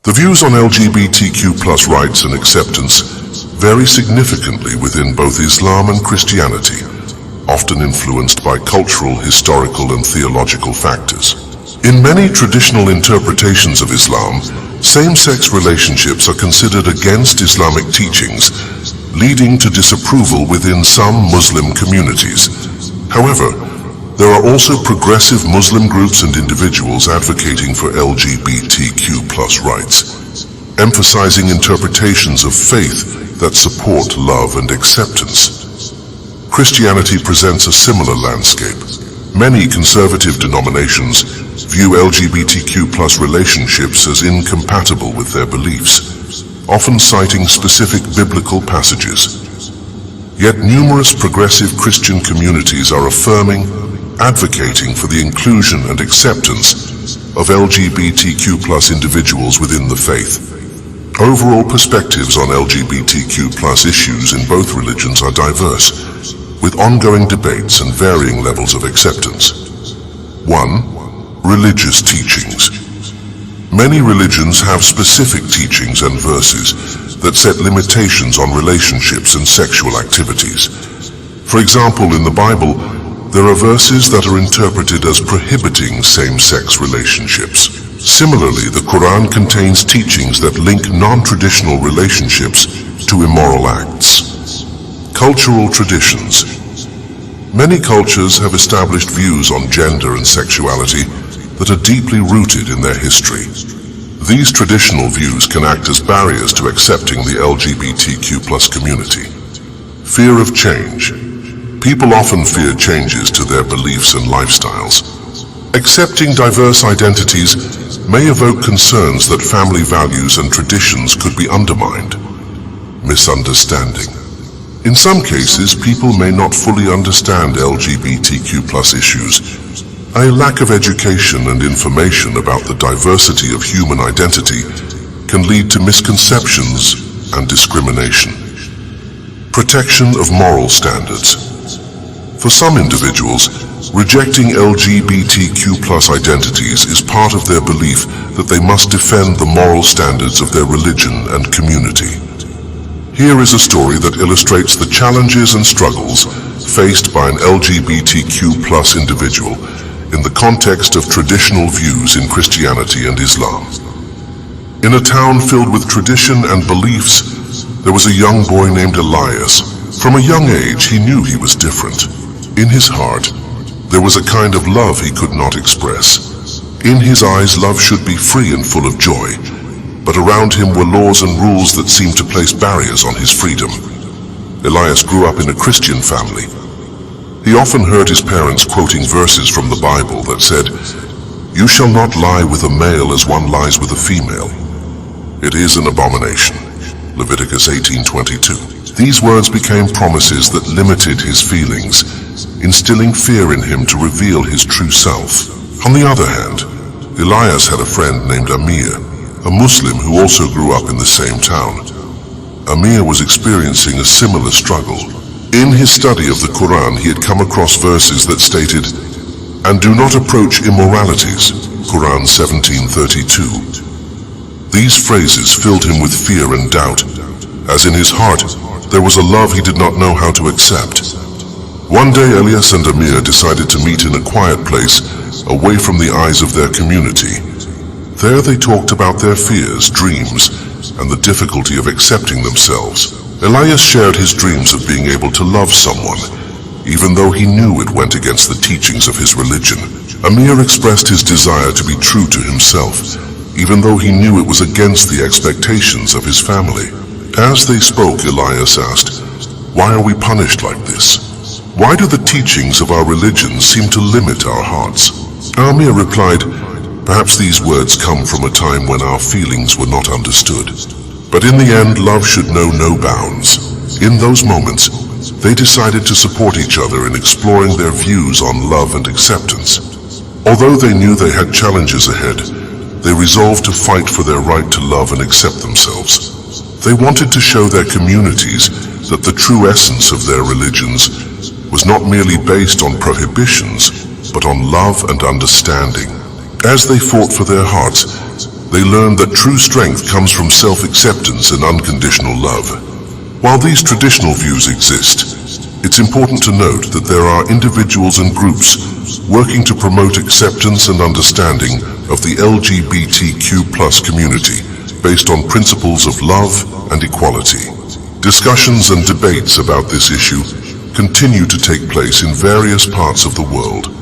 The views on LGBTQ+ rights and acceptance vary significantly within both Islam and Christianity, often influenced by cultural, historical, and theological factors. In many traditional interpretations of Islam, same-sex relationships are considered against Islamic teachings, leading to disapproval within some Muslim communities. However, there are also progressive Muslim groups and individuals advocating for LGBTQ+ rights, emphasizing interpretations of faith that support love and acceptance. Christianity presents a similar landscape. Many conservative denominations view LGBTQ+ relationships as incompatible with their beliefs, often citing specific biblical passages. Yet numerous progressive Christian communities are affirming, advocating for the inclusion and acceptance of LGBTQ+ individuals within the faith. Overall perspectives on LGBTQ+ issues in both religions are diverse, with ongoing debates and varying levels of acceptance. 1. Religious teachings. Many religions have specific teachings and verses that set limitations on relationships and sexual activities. For example, in the Bible, there are verses that are interpreted as prohibiting same-sex relationships. Similarly, the Quran contains teachings that link non-traditional relationships to immoral acts. Cultural traditions. Many cultures have established views on gender and sexuality that are deeply rooted in their history. These traditional views can act as barriers to accepting the LGBTQ+ community. Fear of change. People often fear changes to their beliefs and lifestyles. Accepting diverse identities may evoke concerns that family values and traditions could be undermined. Misunderstanding. In some cases, people may not fully understand LGBTQ+ issues. A lack of education and information about the diversity of human identity can lead to misconceptions and discrimination. Protection of moral standards. For some individuals, rejecting LGBTQ+ identities is part of their belief that they must defend the moral standards of their religion and community. Here is a story that illustrates the challenges and struggles faced by an LGBTQ+ individual in the context of traditional views in Christianity and Islam. In a town filled with tradition and beliefs, there was a young boy named Elias. From a young age, he knew he was different. In his heart, there was a kind of love he could not express. In his eyes, love should be free and full of joy, but around him were laws and rules that seemed to place barriers on his freedom. Elias grew up in a Christian family. He often heard his parents quoting verses from the Bible that said, "You shall not lie with a male as one lies with a female. It is an abomination." Leviticus 18:22. These words became promises that limited his feelings, instilling fear in him to reveal his true self. On the other hand, Elias had a friend named Amir, a Muslim who also grew up in the same town. Amir was experiencing a similar struggle. In his study of the Quran, he had come across verses that stated, "And do not approach immoralities," Quran 17:32. These phrases filled him with fear and doubt, as in his heart there was a love he did not know how to accept. One day, Elias and Amir decided to meet in a quiet place, away from the eyes of their community. There they talked about their fears, dreams, and the difficulty of accepting themselves. Elias shared his dreams of being able to love someone, even though he knew it went against the teachings of his religion. Amir expressed his desire to be true to himself, even though he knew it was against the expectations of his family. As they spoke, Elias asked, "Why are we punished like this? Why do the teachings of our religion seem to limit our hearts?" Amir replied, "Perhaps these words come from a time when our feelings were not understood. But in the end, love should know no bounds." In those moments, they decided to support each other in exploring their views on love and acceptance. Although they knew they had challenges ahead, they resolved to fight for their right to love and accept themselves. They wanted to show their communities that the true essence of their religions was not merely based on prohibitions, but on love and understanding. As they fought for their hearts, They learn that true strength comes from self-acceptance and unconditional love. While these traditional views exist, it's important to note that there are individuals and groups working to promote acceptance and understanding of the LGBTQ+ community based on principles of love and equality. Discussions and debates about this issue continue to take place in various parts of the world,